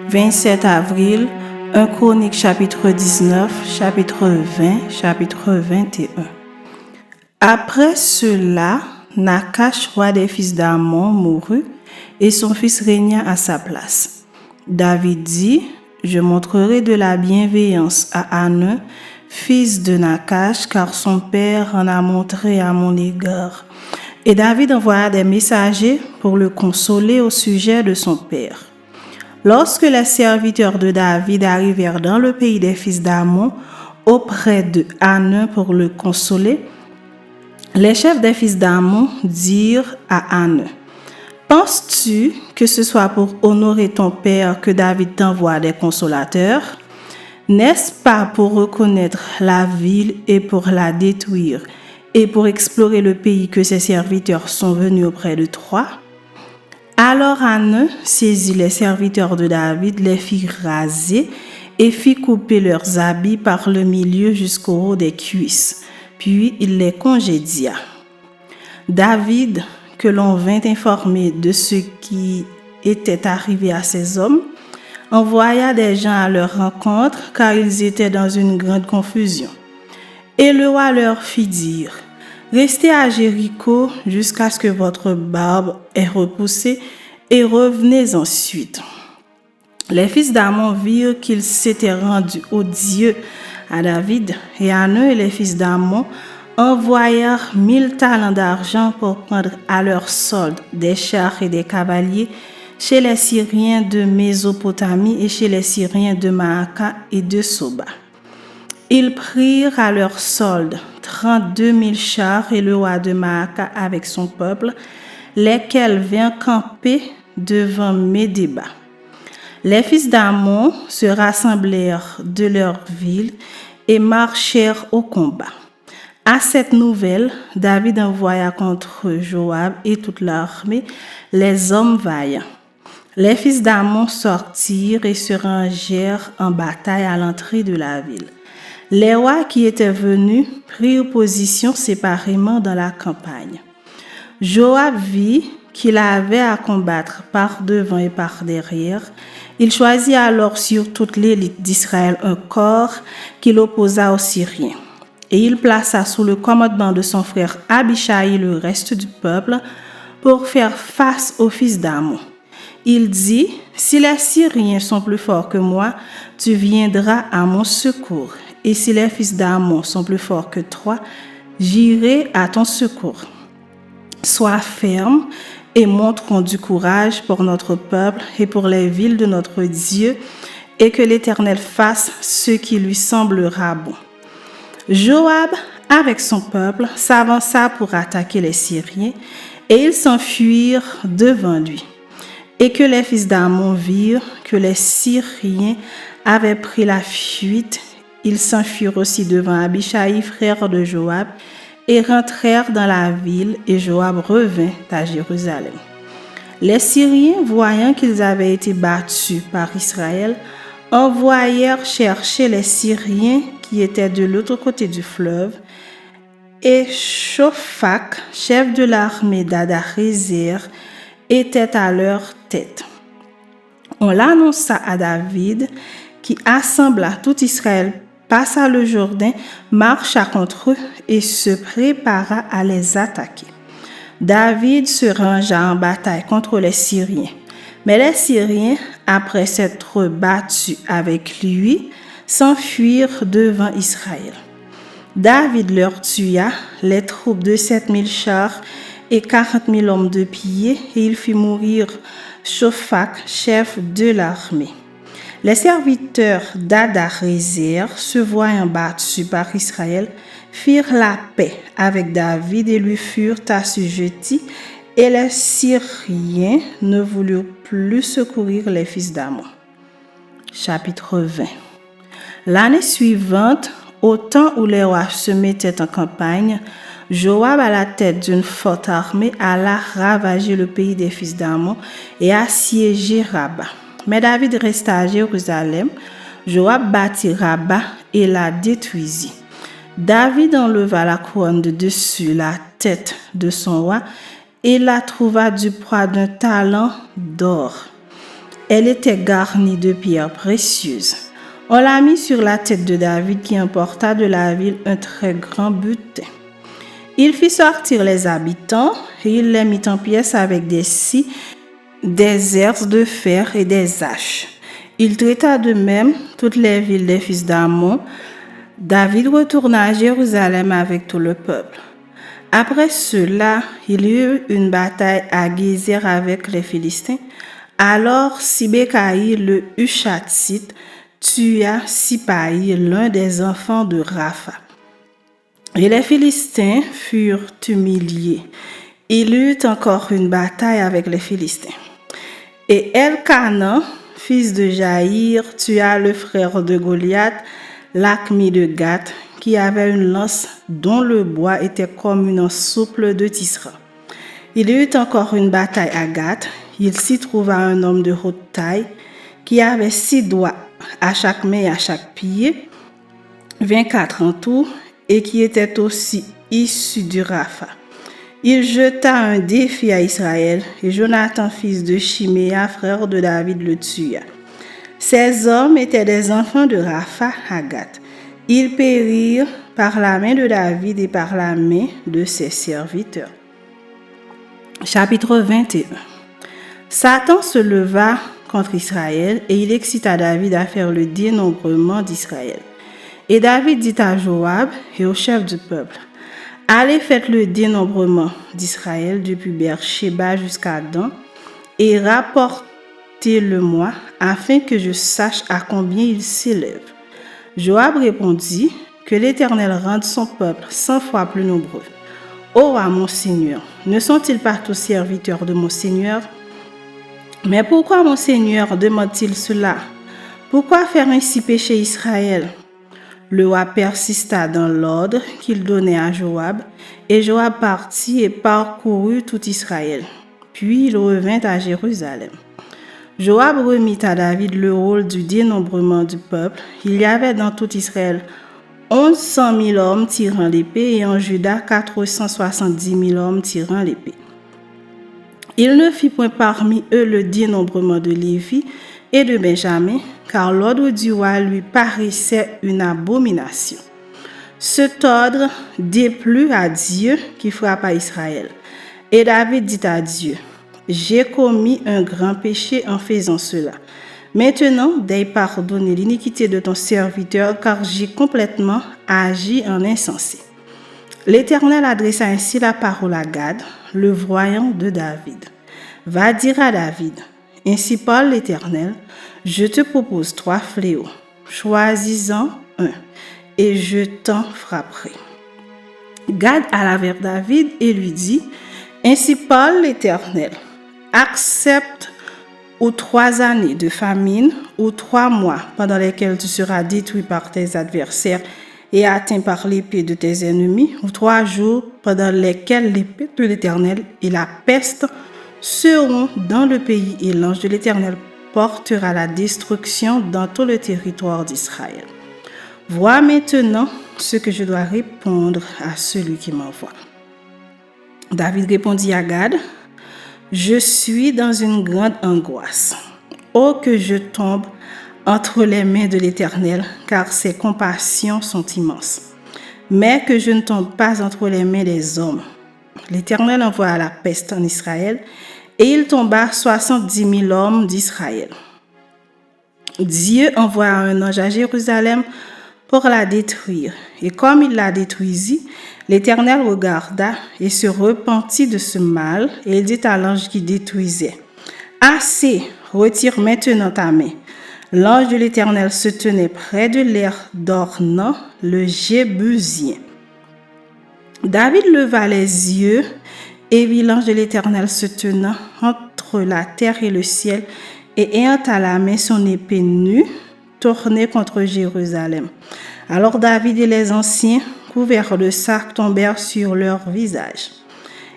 27 avril, 1 Chronique chapitre 19, chapitre 20, chapitre 21. Après cela, Nakash, roi des fils d'Ammon, mourut, et son fils régna à sa place. David dit, « Je montrerai de la bienveillance à Hanun, fils de Nakash, car son père en a montré à mon égard. » Et David envoya des messagers pour le consoler au sujet de son père. Lorsque les serviteurs de David arrivèrent dans le pays des fils d'Ammon, auprès de Hanun pour le consoler, les chefs des fils d'Ammon dirent à Hanun, « Penses-tu que ce soit pour honorer ton père que David t'envoie des consolateurs? N'est-ce pas pour reconnaître la ville et pour la détruire, et pour explorer le pays que ses serviteurs sont venus auprès de toi? » Alors Hanun saisit les serviteurs de David, les fit raser et fit couper leurs habits par le milieu jusqu'au haut des cuisses. Puis il les congédia. David, que l'on vint informer de ce qui était arrivé à ces hommes, envoya des gens à leur rencontre car ils étaient dans une grande confusion. Et le roi leur fit dire, « Restez à Jéricho jusqu'à ce que votre barbe ait repoussé et revenez ensuite. » Les fils d'Ammon virent qu'ils s'étaient rendus odieux à David, et Hanun et les fils d'Ammon envoyèrent 1000 talents d'argent pour prendre à leur solde des chars et des cavaliers chez les Syriens de Mésopotamie et chez les Syriens de Maaka et de Soba. Ils prirent à leur solde 32 000 chars et le roi de Maaka avec son peuple, lesquels vinrent camper devant Médéba. Les fils d'Ammon se rassemblèrent de leur ville et marchèrent au combat. À cette nouvelle, David envoya contre Joab et toute l'armée les hommes vaillants. Les fils d'Ammon sortirent et se rangèrent en bataille à l'entrée de la ville. Les rois qui étaient venus prirent position séparément dans la campagne. Joab vit qu'il avait à combattre par devant et par derrière. Il choisit alors sur toute l'élite d'Israël un corps qu'il opposa aux Syriens. Et il plaça sous le commandement de son frère Abishai le reste du peuple pour faire face aux fils d'Ammon. Il dit, « Si les Syriens sont plus forts que moi, tu viendras à mon secours. Et si les fils d'Ammon sont plus forts que toi, j'irai à ton secours. Sois ferme et montrons du courage pour notre peuple et pour les villes de notre Dieu, et que l'Éternel fasse ce qui lui semblera bon. » Joab, avec son peuple, s'avança pour attaquer les Syriens, et ils s'enfuirent devant lui. Et que les fils d'Ammon virent que les Syriens avaient pris la fuite, ils s'enfuirent aussi devant Abishai, frère de Joab, et rentrèrent dans la ville, et Joab revint à Jérusalem. Les Syriens, voyant qu'ils avaient été battus par Israël, envoyèrent chercher les Syriens qui étaient de l'autre côté du fleuve, et Shophak, chef de l'armée d'Hadarézer, était à leur tête. On l'annonça à David, qui assembla tout Israël, passa le Jourdain, marcha contre eux et se prépara à les attaquer. David se rangea en bataille contre les Syriens. Mais les Syriens, après s'être battus avec lui, s'enfuirent devant Israël. David leur tua les troupes de 7000 chars et 40 000 hommes de pied, et il fit mourir Shophak, chef de l'armée. Les serviteurs d'Hadarézer, se voyant battus par Israël, firent la paix avec David et lui furent assujettis, et les Syriens ne voulurent plus secourir les fils d'Ammon. Chapitre 20. L'année suivante, au temps où les rois se mettaient en campagne, Joab, à la tête d'une forte armée, alla ravager le pays des fils d'Ammon et assiéger Rabba. Mais David resta à Jérusalem. Joab bâtit Rabba et la détruisit. David enleva la couronne de dessus la tête de son roi et la trouva du poids d'un talent d'or. Elle était garnie de pierres précieuses. On l'a mis sur la tête de David qui emporta de la ville un très grand butin. Il fit sortir les habitants et il les mit en pièces avec des scies, des herses de fer et des haches. Il traita de même toutes les villes des fils d'Ammon. David retourna à Jérusalem avec tout le peuple. Après cela, il y eut une bataille à Gézer avec les Philistins. Alors Sibécaï le Hushathite tua Sipaï, l'un des enfants de Rapha. Et les Philistins furent humiliés. Il y eut encore une bataille avec les Philistins. Et Elkanan, fils de Jaïr, tua le frère de Goliath, l'Achmi de Gath, qui avait une lance dont le bois était comme une souple de tisserand. Il y eut encore une bataille à Gath. Il s'y trouva un homme de haute taille qui avait 6 doigts à chaque main et à chaque pied, 24 en tout, et qui était aussi issu du Rapha. Il jeta un défi à Israël, et Jonathan, fils de Chiméa, frère de David, le tua. Ces hommes étaient des enfants de Rapha à Gath. Ils périrent par la main de David et par la main de ses serviteurs. Chapitre 21. Satan se leva contre Israël et il excita David à faire le dénombrement d'Israël. Et David dit à Joab et aux chefs du peuple, « Allez, faites le dénombrement d'Israël depuis Beersheba jusqu'à Dan et rapportez-le-moi afin que je sache à combien il s'élève. » Joab répondit, « Que l'Éternel rende son peuple 100 fois plus nombreux. Ô roi mon Seigneur, ne sont-ils pas tous serviteurs de mon Seigneur? Mais pourquoi mon Seigneur demande-t-il cela? Pourquoi faire ainsi pécher Israël? » Le roi persista dans l'ordre qu'il donnait à Joab, et Joab partit et parcourut tout Israël. Puis il revint à Jérusalem. Joab remit à David le rôle du dénombrement du peuple. Il y avait dans tout Israël 1100 000 hommes tirant l'épée et en Juda 470 000 hommes tirant l'épée. Il ne fit point parmi eux le dénombrement de Lévi et de Benjamin, car l'ordre du roi lui paraissait une abomination. Cet ordre déplut à Dieu qui frappa Israël. Et David dit à Dieu, « J'ai commis un grand péché en faisant cela. Maintenant, daigne pardonner l'iniquité de ton serviteur, car j'ai complètement agi en insensé. » L'Éternel adressa ainsi la parole à Gad, le voyant de David. « Va dire à David, ainsi parle l'Éternel, je te propose 3 fléaux, choisis-en un, et je t'en frapperai. » Gad alla vers David et lui dit, « Ainsi parle l'Éternel, accepte ou 3 années de famine, ou 3 mois pendant lesquels tu seras détruit par tes adversaires et atteint par l'épée de tes ennemis, ou 3 jours pendant lesquels l'épée de l'Éternel et la peste seront dans le pays et l'ange de l'Éternel portera la destruction dans tout le territoire d'Israël. Vois maintenant ce que je dois répondre à celui qui m'envoie. » David répondit à Gad, « Je suis dans une grande angoisse. Oh, que je tombe entre les mains de l'Éternel, car ses compassions sont immenses. Mais que je ne tombe pas entre les mains des hommes. » L'Éternel envoya la peste en Israël, et il tomba 70 000 hommes d'Israël. Dieu envoya un ange à Jérusalem pour la détruire. Et comme il la détruisit, l'Éternel regarda et se repentit de ce mal, et il dit à l'ange qui détruisait, « Assez, retire maintenant ta main. » L'ange de l'Éternel se tenait près de l'aire d'Ornan, le Jébusien. David leva les yeux et vit l'ange de l'Éternel se tenant entre la terre et le ciel et ayant à la main son épée nue, tournée contre Jérusalem. Alors David et les anciens, couverts de sacs, tombèrent sur leur visage.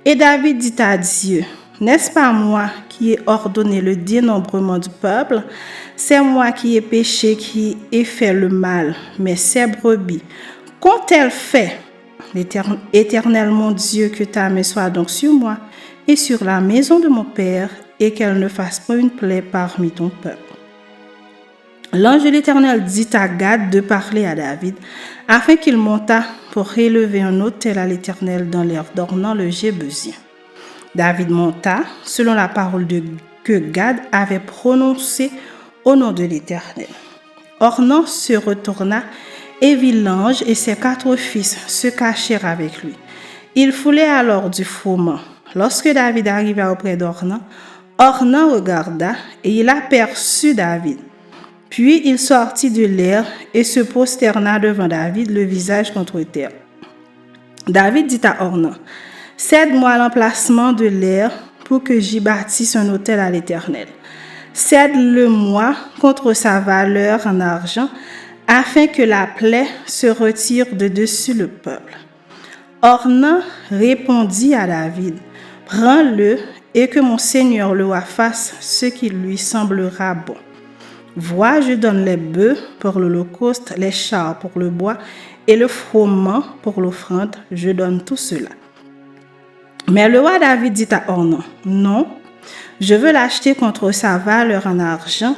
Et David dit à Dieu, « N'est-ce pas moi qui ai ordonné le dénombrement du peuple? C'est moi qui ai péché, qui ai fait le mal, mais ces brebis, qu'ont-elles fait? Éternel mon Dieu, que ta main soit donc sur moi et sur la maison de mon père et qu'elle ne fasse pas une plaie parmi ton peuple. L'ange de l'Éternel dit à Gad de parler à David, afin qu'il montât pour élever un autel à l'Éternel dans l'aire d'Ornan le Jébusien. David monta, selon la parole que Gad avait prononcée au nom de l'Éternel. Ornan se retourna et vit l'ange et ses 4 fils se cachèrent avec lui. Il foulait alors du froment. Lorsque David arriva auprès d'Ornan, Ornan regarda et il aperçut David. Puis il sortit de l'air et se prosterna devant David, le visage contre terre. David dit à Ornan, « Cède-moi l'emplacement de l'air pour que j'y bâtisse un autel à l'Éternel. Cède-le-moi contre sa valeur en argent, afin que la plaie se retire de dessus le peuple. » Ornan répondit à David, « Prends-le et que mon Seigneur le roi fasse ce qui lui semblera bon. Vois, je donne les bœufs pour l'holocauste, les chars pour le bois et le froment pour l'offrande, je donne tout cela. » Mais le roi David dit à Ornan, « Non, je veux l'acheter contre sa valeur en argent,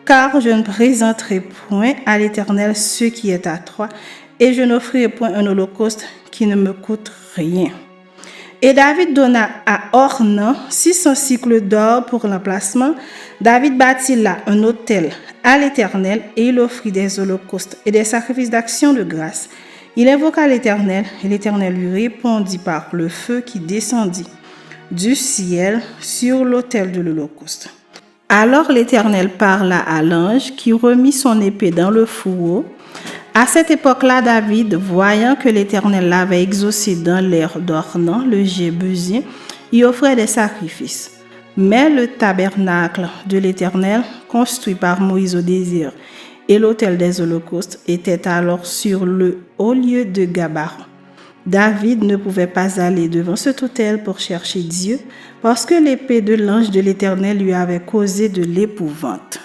car je ne présenterai point à l'Éternel ce qui est à toi, et je n'offrirai point un holocauste qui ne me coûte rien. » Et David donna à Ornan 600 cycles d'or pour l'emplacement. David bâtit là un autel à l'Éternel et il offrit des holocaustes et des sacrifices d'action de grâce. Il invoqua l'Éternel et l'Éternel lui répondit par le feu qui descendit du ciel sur l'autel de l'holocauste. Alors l'Éternel parla à l'ange qui remit son épée dans le fourreau. À cette époque-là, David, voyant que l'Éternel l'avait exaucé dans l'aire d'Ornan, le Jébusien, y offrait des sacrifices. Mais le tabernacle de l'Éternel, construit par Moïse au désert, et l'autel des holocaustes étaient alors sur le haut lieu de Gabaron. David ne pouvait pas aller devant cet autel pour chercher Dieu, parce que l'épée de l'ange de l'Éternel lui avait causé de l'épouvante.